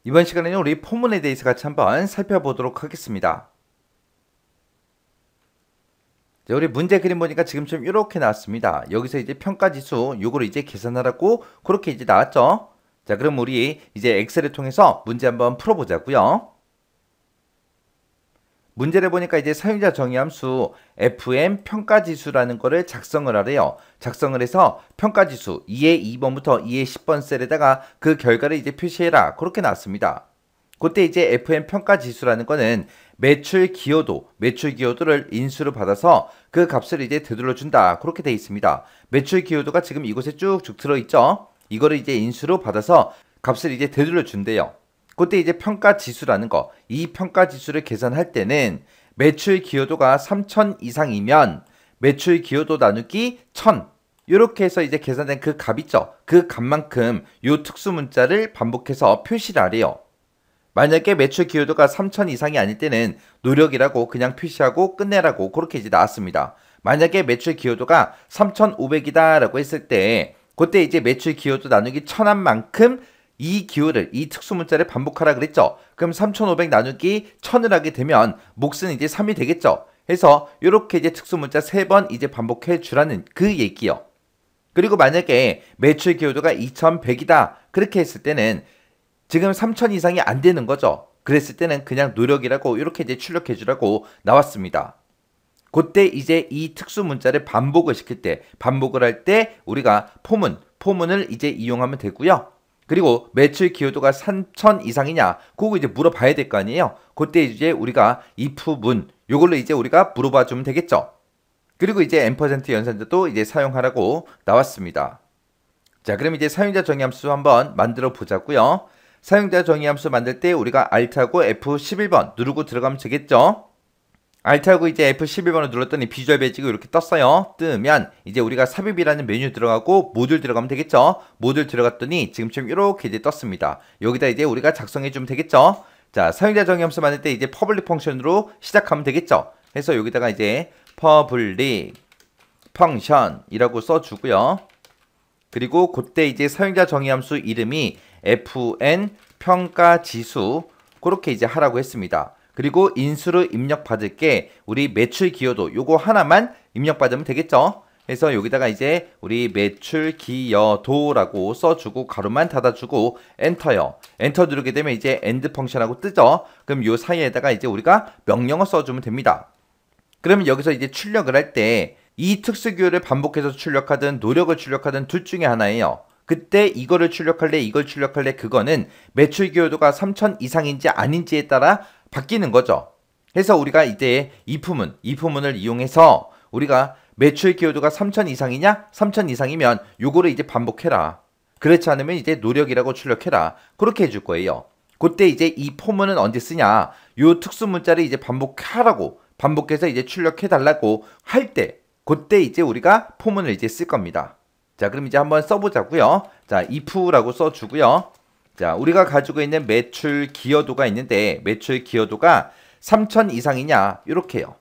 이번 시간에는 우리 포문에 대해서 같이 한번 살펴보도록 하겠습니다. 자, 우리 문제 그림 보니까 지금쯤 이렇게 나왔습니다. 여기서 이제 평가지수 요거를 이제 계산하라고 그렇게 이제 나왔죠. 자, 그럼 우리 이제 엑셀을 통해서 문제 한번 풀어보자고요. 문제를 보니까 이제 사용자 정의함수 fm 평가지수라는 거를 작성을 하래요. 작성을 해서 평가지수 2의 2번부터 2의 10번 셀에다가 그 결과를 이제 표시해라. 그렇게 나왔습니다. 그때 이제 fm 평가지수라는 거는 매출 기여도를 인수로 받아서 그 값을 이제 되돌려 준다. 그렇게 돼 있습니다. 매출 기여도가 지금 이곳에 쭉쭉 들어있죠. 이거를 이제 인수로 받아서 값을 이제 되돌려 준대요. 그때 이제 평가지수라는 거, 이 평가지수를 계산할 때는 매출 기여도가 3,000 이상이면 매출 기여도 나누기 1,000 이렇게 해서 이제 계산된 그 값 있죠. 그 값만큼 요 특수 문자를 반복해서 표시를 하래요. 만약에 매출 기여도가 3,000 이상이 아닐 때는 노력이라고 그냥 표시하고 끝내라고 그렇게 이제 나왔습니다. 만약에 매출 기여도가 3,500이다 라고 했을 때 그때 이제 매출 기여도 나누기 1,000한 만큼 이 기호를, 이 특수 문자를 반복하라 그랬죠. 그럼 3,500 나누기 1,000을 하게 되면 몫은 이제 3이 되겠죠. 해서 이렇게 이제 특수 문자 3번 이제 반복해 주라는 그 얘기요. 그리고 만약에 매출 기여도가 2,100이다 그렇게 했을 때는 지금 3,000 이상이 안 되는 거죠. 그랬을 때는 그냥 노력이라고 이렇게 이제 출력해 주라고 나왔습니다. 그때 이제 이 특수 문자를 반복을 시킬 때, 반복을 할 때 우리가 포문을 이제 이용하면 되고요. 그리고 매출 기여도가 3,000 이상이냐 그거 이제 물어봐야 될 거 아니에요. 그때 이제 우리가 if문 요걸로 이제 우리가 물어봐 주면 되겠죠. 그리고 이제 앰퍼센트 연산자도 이제 사용하라고 나왔습니다. 자, 그럼 이제 사용자 정의함수 한번 만들어 보자고요. 사용자 정의함수 만들 때 우리가 Alt하고 F11번 누르고 들어가면 되겠죠. Alt하고 이제 F11번을 눌렀더니 비주얼 베이직이 이렇게 떴어요. 뜨면 이제 우리가 삽입이라는 메뉴 들어가고 모듈 들어가면 되겠죠. 모듈 들어갔더니 지금처럼 이렇게 이제 떴습니다. 여기다 이제 우리가 작성해 주면 되겠죠. 자, 사용자 정의함수 만들 때 이제 퍼블릭 펑션으로 시작하면 되겠죠. 해서 여기다가 이제 퍼블릭 펑션이라고 써주고요. 그리고 그때 이제 사용자 정의함수 이름이 fn 평가지수 그렇게 이제 하라고 했습니다. 그리고 인수로 입력받을 게 우리 매출 기여도 요거 하나만 입력받으면 되겠죠. 그래서 여기다가 이제 우리 매출 기여도라고 써주고 가로만 닫아주고 엔터요. 엔터 누르게 되면 이제 end 펑션하고 뜨죠. 그럼 요 사이에다가 이제 우리가 명령어 써주면 됩니다. 그러면 여기서 이제 출력을 할 때 이 특수기호를 반복해서 출력하든 노력을 출력하든 둘 중에 하나예요. 그때 이거를 출력할래 이걸 출력할래 그거는 매출 기여도가 3,000 이상인지 아닌지에 따라 바뀌는 거죠. 그래서 우리가 이제 if문을 이용해서 우리가 매출 기여도가 3,000 이상이냐 3,000 이상이면 요거를 이제 반복해라. 그렇지 않으면 이제 노력이라고 출력해라. 그렇게 해줄 거예요. 그때 이제 이 포문은 언제 쓰냐 요 특수 문자를 이제 반복하라고 반복해서 이제 출력해 달라고 할 때 그때 이제 우리가 포문을 이제 쓸 겁니다. 자, 그럼 이제 한번 써보자고요. 자, if라고 써주고요. 자, 우리가 가지고 있는 매출 기여도가 있는데 매출 기여도가 3,000 이상이냐 이렇게요.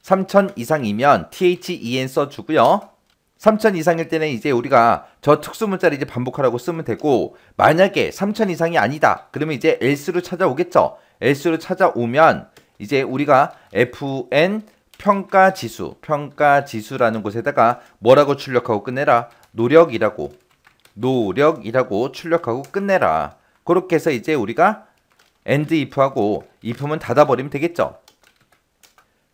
3,000 이상이면 THEN 써주고요. 3,000 이상일 때는 이제 우리가 저 특수 문자를 이제 반복하라고 쓰면 되고 만약에 3,000 이상이 아니다. 그러면 이제 else로 찾아오겠죠. else로 찾아오면 이제 우리가 fn 평가지수라는 곳에다가 뭐라고 출력하고 끝내라? 노력이라고 출력하고 끝내라. 그렇게 해서 이제 우리가 end if하고 if문 닫아버리면 되겠죠.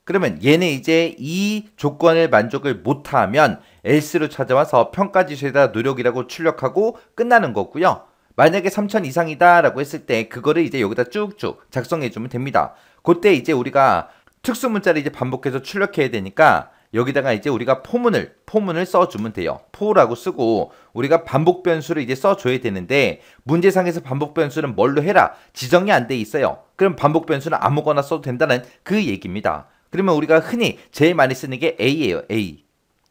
그러면 얘네 이제 이 조건을 만족을 못하면 else로 찾아와서 평가지수에다 노력이라고 출력하고 끝나는 거고요. 만약에 3,000 이상이다 라고 했을 때 그거를 이제 여기다 쭉쭉 작성해 주면 됩니다. 그때 이제 우리가 특수 문자를 이제 반복해서 출력해야 되니까 여기다가 이제 우리가 포문을 써주면 돼요. 포라고 쓰고 우리가 반복 변수를 이제 써줘야 되는데 문제상에서 반복 변수는 뭘로 해라 지정이 안 돼 있어요. 그럼 반복 변수는 아무거나 써도 된다는 그 얘기입니다. 그러면 우리가 흔히 제일 많이 쓰는 게 A예요. A.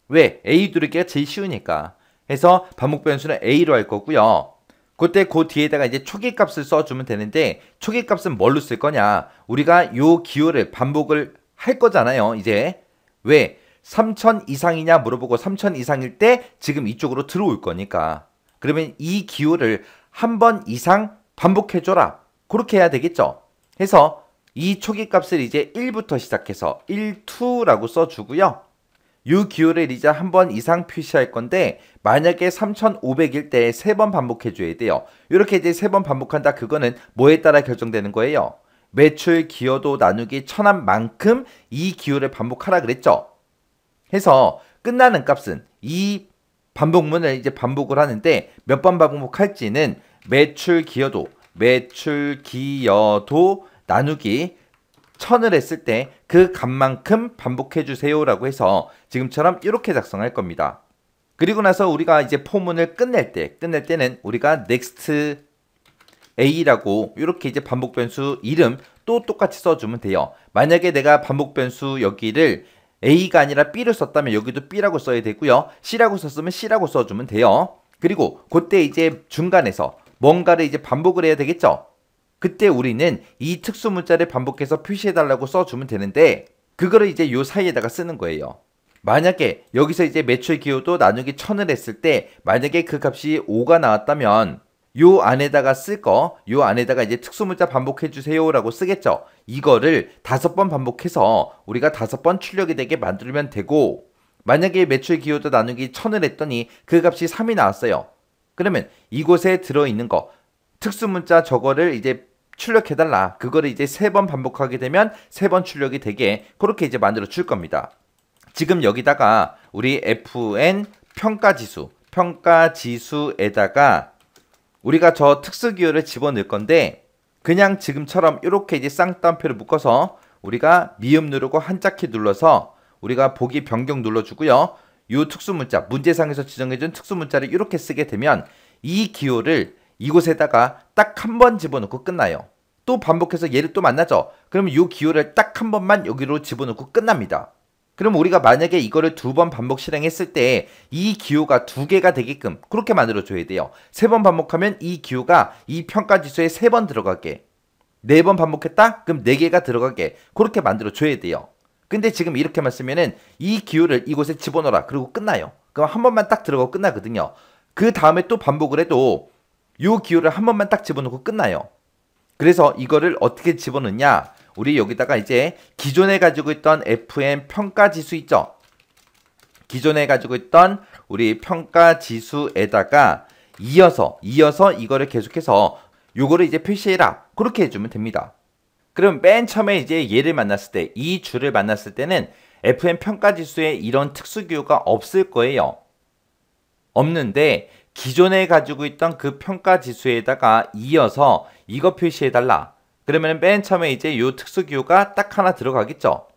왜? A 누르기가 제일 쉬우니까. 해서 반복 변수는 A로 할 거고요. 그때 그 뒤에다가 이제 초기값을 써주면 되는데 초기값은 뭘로 쓸 거냐? 우리가 요 기호를 반복을 할 거잖아요. 이제 왜? 3,000 이상이냐 물어보고 3,000 이상일 때 지금 이쪽으로 들어올 거니까. 그러면 이 기호를 한 번 이상 반복해줘라. 그렇게 해야 되겠죠. 해서 이 초기 값을 이제 1부터 시작해서 1, 2라고 써주고요. 이 기호를 이제 한 번 이상 표시할 건데 만약에 3500일 때 3번 반복해 줘야 돼요. 이렇게 이제 3번 반복한다. 그거는 뭐에 따라 결정되는 거예요? 매출 기여도 나누기 1000한 만큼 이 기호를 반복하라 그랬죠. 해서 끝나는 값은 이 반복문을 이제 반복을 하는데 몇 번 반복할지는 매출 기여도 나누기 1000을 했을 때 그 값만큼 반복해 주세요 라고 해서 지금처럼 이렇게 작성할 겁니다. 그리고 나서 우리가 이제 포문을 끝낼 때는 우리가 next a라고 이렇게 이제 반복 변수 이름 또 똑같이 써주면 돼요. 만약에 내가 반복 변수 여기를 a가 아니라 b를 썼다면 여기도 b라고 써야 되고요. c라고 썼으면 c라고 써주면 돼요. 그리고 그때 이제 중간에서 뭔가를 이제 반복을 해야 되겠죠. 그때 우리는 이 특수 문자를 반복해서 표시해달라고 써주면 되는데 그거를 이제 요 사이에다가 쓰는 거예요. 만약에 여기서 이제 매출 기여도 나누기 1000을 했을 때 만약에 그 값이 5가 나왔다면 요 안에다가 요 안에다가 이제 특수 문자 반복해 주세요 라고 쓰겠죠. 이거를 5번 반복해서 우리가 5번 출력이 되게 만들면 되고 만약에 매출 기여도 나누기 1000을 했더니 그 값이 3이 나왔어요. 그러면 이곳에 들어있는 거 특수 문자 저거를 이제 출력해달라. 그거를 이제 3번 반복하게 되면 3번 출력이 되게 그렇게 이제 만들어 줄 겁니다. 지금 여기다가 우리 fn 평가지수에다가 우리가 저 특수기호를 집어넣을 건데 그냥 지금처럼 이렇게 이제 쌍따옴표를 묶어서 우리가 미음 누르고 한자키 눌러서 우리가 보기 변경 눌러주고요. 이 특수문자, 문제상에서 지정해준 특수문자를 이렇게 쓰게 되면 이 기호를 이곳에다가 딱 한 번 집어넣고 끝나요. 또 반복해서 얘를 또 만나죠. 그러면 이 기호를 딱 한 번만 여기로 집어넣고 끝납니다. 그럼 우리가 만약에 이거를 2번 반복 실행했을 때 이 기호가 2개가 되게끔 그렇게 만들어줘야 돼요. 3번 반복하면 이 기호가 이 평가지수에 3번 들어가게 4번 반복했다? 그럼 4개가 들어가게 그렇게 만들어줘야 돼요. 근데 지금 이렇게만 쓰면은 이 기호를 이곳에 집어넣어라. 그리고 끝나요. 그럼 한 번만 딱 들어가고 끝나거든요. 그 다음에 또 반복을 해도 이 기호를 한 번만 딱 집어넣고 끝나요. 그래서 이거를 어떻게 집어넣냐? 우리 여기다가 이제 기존에 가지고 있던 fn 평가지수 있죠? 기존에 가지고 있던 우리 평가지수에다가 이어서 이거를 계속해서 요거를 이제 표시해라. 그렇게 해주면 됩니다. 그럼 맨 처음에 이제 얘를 만났을 때, 이 줄을 만났을 때는 fn 평가지수에 이런 특수기호가 없을 거예요. 없는데 기존에 가지고 있던 그 평가지수에다가 이어서 이거 표시해달라. 그러면 맨 처음에 이제 요 특수기호가 딱 하나 들어가겠죠.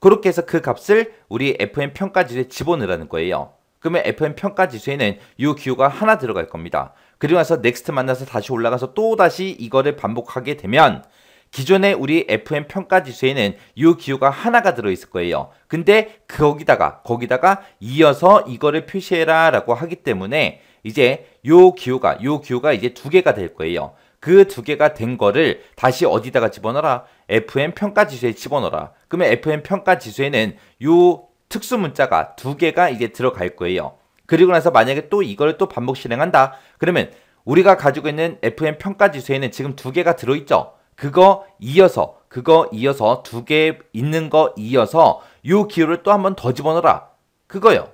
그렇게 해서 그 값을 우리 fn 평가지수에 집어넣으라는 거예요. 그러면 fn 평가지수에는 요 기호가 하나 들어갈 겁니다. 그리고 나서 next 만나서 다시 올라가서 또 다시 이거를 반복하게 되면 기존에 우리 fn 평가지수에는 요 기호가 하나가 들어있을 거예요. 근데 거기다가 이어서 이거를 표시해라 라고 하기 때문에 이제 요 기호가 이제 2개가 될 거예요. 그 2개가 된 거를 다시 어디다가 집어넣어라? fn 평가지수에 집어넣어라. 그러면 fn 평가지수에는 요 특수 문자가 2개가 이제 들어갈 거예요. 그리고 나서 만약에 또 이걸 또 반복 실행한다. 그러면 우리가 가지고 있는 fn 평가지수에는 지금 2개가 들어있죠. 그거 이어서 2개 있는 거 이어서 요 기호를 또 한 번 더 집어넣어라. 그거요.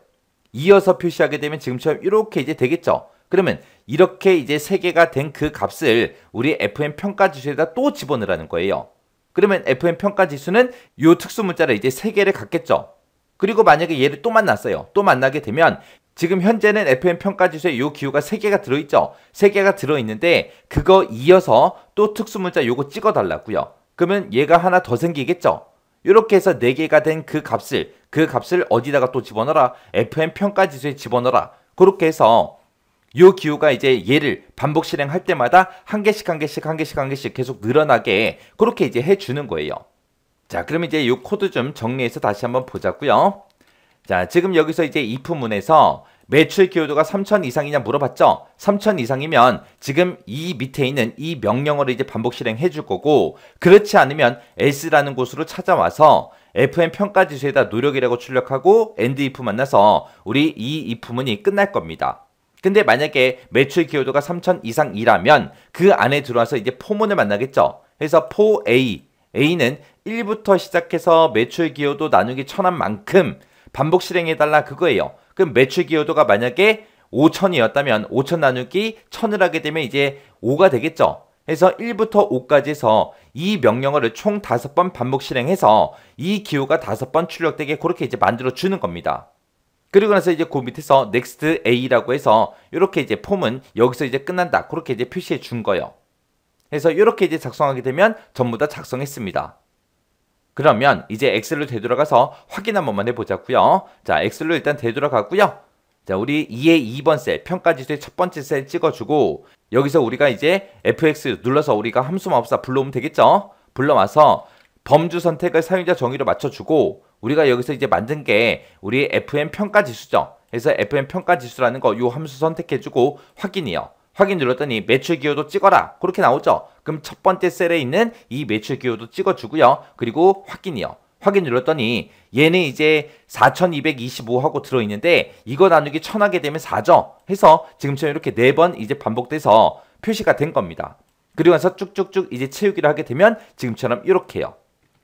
이어서 표시하게 되면 지금처럼 이렇게 이제 되겠죠. 그러면 이렇게 이제 3개가 된 그 값을 우리 fn 평가지수에다 또 집어넣으라는 거예요. 그러면 fn 평가지수는 요 특수 문자를 이제 3개를 갖겠죠. 그리고 만약에 얘를 또 만났어요. 또 만나게 되면 지금 현재는 fn 평가지수에 요 기호가 3개가 들어있죠. 3개가 들어있는데 그거 이어서 또 특수 문자 요거 찍어달라고요. 그러면 얘가 하나 더 생기겠죠. 이렇게 해서 4개가 된 그 값을 어디다가 또 집어넣어라? fn 평가지수에 집어넣어라. 그렇게 해서 요 기호가 이제 얘를 반복 실행할 때마다 한 개씩 계속 늘어나게 그렇게 이제 해주는 거예요. 자, 그럼 이제 요 코드 좀 정리해서 다시 한번 보자고요. 자, 지금 여기서 이제 if문에서 매출 기여도가 3000 이상이냐 물어봤죠? 3000 이상이면 지금 이 밑에 있는 이 명령어를 이제 반복 실행해 줄 거고 그렇지 않으면 else라는 곳으로 찾아와서 fn 평가지수에다 노력이라고 출력하고 end if 만나서 우리 이 if문이 끝날 겁니다. 근데 만약에 매출 기여도가 3천 이상이라면 그 안에 들어와서 이제 포문을 만나겠죠. 그래서 포 A, A는 1부터 시작해서 매출 기여도 나누기 1000한 만큼 반복 실행해달라 그거예요. 그럼 매출 기여도가 만약에 5천이었다면 5천 나누기 1000을 하게 되면 이제 5가 되겠죠. 그래서 1부터 5까지 해서 이 명령어를 총 5번 반복 실행해서 이 기호가 5번 출력되게 그렇게 이제 만들어 주는 겁니다. 그리고 나서 이제 그 밑에서 next A라고 해서 이렇게 이제 폼은 여기서 이제 끝난다. 그렇게 이제 표시해 준 거예요. 그래서 이렇게 이제 작성하게 되면 전부 다 작성했습니다. 그러면 이제 엑셀로 되돌아가서 확인 한 번만 해보자고요. 자, 엑셀로 일단 되돌아가고요. 자, 우리 2의 2번 셀, 평가지수의 첫 번째 셀 찍어주고 여기서 우리가 이제 FX 눌러서 우리가 함수마법사 불러오면 되겠죠? 불러와서 범주 선택을 사용자 정의로 맞춰주고 우리가 여기서 이제 만든 게 우리 FM 평가지수죠. 그래서 FM 평가지수라는 거 요 함수 선택해주고 확인이요. 확인 눌렀더니 매출 기여도 찍어라. 그렇게 나오죠. 그럼 첫 번째 셀에 있는 이 매출 기여도 찍어주고요. 그리고 확인이요. 확인 눌렀더니 얘는 이제 4225하고 들어있는데 이거 나누기 1000 하게 되면 4죠. 해서 지금처럼 이렇게 4번 이제 반복돼서 표시가 된 겁니다. 그리고 나서 쭉쭉쭉 이제 채우기를 하게 되면 지금처럼 이렇게요.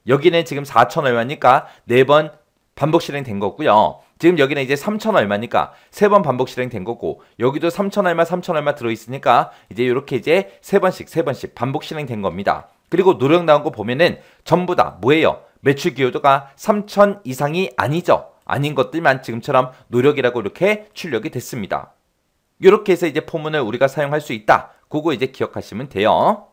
여기는 지금 4천 얼마니까 4번 반복 실행된 거고요. 지금 여기는 이제 3천 얼마니까 3번 반복 실행된 거고 여기도 3천 얼마 3천 얼마 들어있으니까 이제 이렇게 이제 3번씩 반복 실행된 겁니다. 그리고 노력 나온 거 보면은 전부 다 뭐예요? 매출 기여도가 3천 이상이 아니죠. 아닌 것들만 지금처럼 노력이라고 이렇게 출력이 됐습니다. 이렇게 해서 이제 포문을 우리가 사용할 수 있다. 그거 이제 기억하시면 돼요.